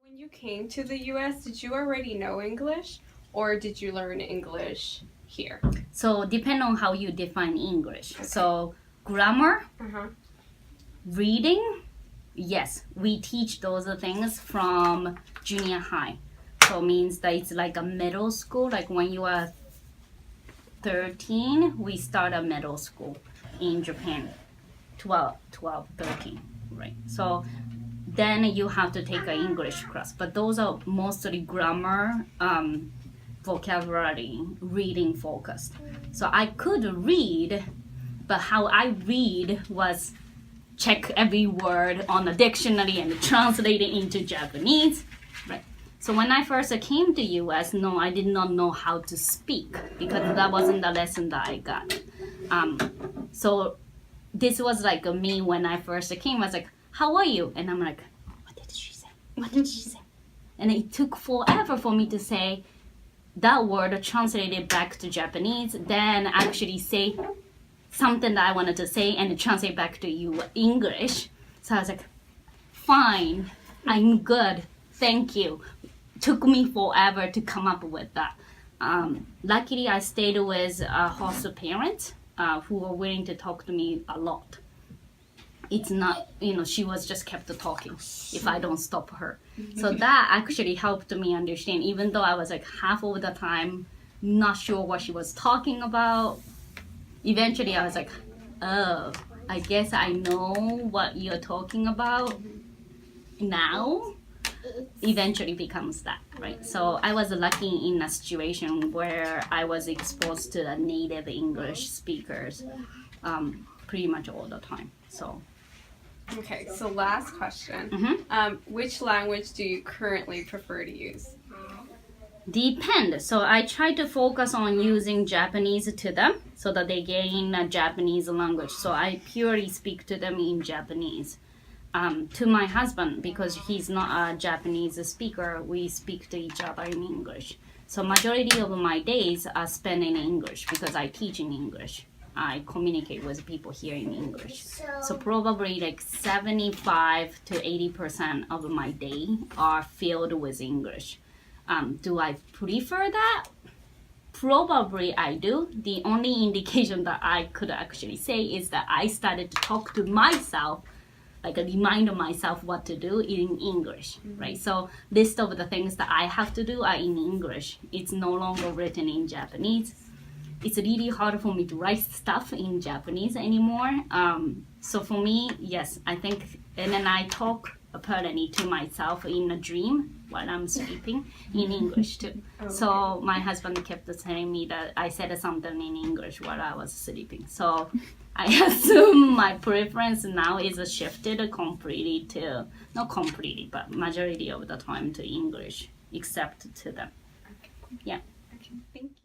When you came to the US, did you already know English or did you learn English here? So depend on how you define English. So grammar, reading, yes, we teach those things from junior high. So it means that it's like a middle school. Like when you are 13, we start a middle school in Japan. 12, 13, right? So then you have to take an English class. But those are mostly grammar, vocabulary, reading focused. So I could read, but how I read was check every word on the dictionary and translate it into Japanese, right? So when I first came to US, no, I did not know how to speak because that wasn't the lesson that I got. So this was like me when I first came. I was like, how are you? And I'm like, what did she say? What did she say? And it took forever for me to say that word translated back to Japanese, then actually say something that I wanted to say and translate back to you English. So I was like, fine, I'm good, thank you. Took me forever to come up with that. Luckily, I stayed with a host parent who were willing to talk to me a lot. It's not, she was just kept talking if I don't stop her. So that actually helped me understand, even though I was like half of the time not sure what she was talking about. Eventually I was like, oh, I guess I know what you're talking about now. Eventually becomes that, right? So I was lucky in a situation where I was exposed to the native English speakers pretty much all the time. So Okay, so last question. Which language do you currently prefer to use? Depend. So I try to focus on using Japanese to them so that they gain a Japanese language. So I purely speak to them in Japanese. To my husband, because he's not a Japanese speaker, we speak to each other in English. So majority of my days are spent in English because I teach in English. I communicate with people here in English. So probably like 75 to 80% of my day are filled with English. Do I prefer that? Probably I do. The only indication that I could actually say is that I started to talk to myself, like remind myself what to do in English, right? So list of the things that I have to do are in English. It's no longer written in Japanese. It's really hard for me to write stuff in Japanese anymore. So for me, yes, I think, and then I talk apparently to myself in a dream while I'm sleeping in English too. Okay. So my husband kept telling me that I said something in English while I was sleeping. So I assume my preference now is shifted completely to, not completely, but majority of the time to English, except to them. Okay. Yeah. Okay, thank you.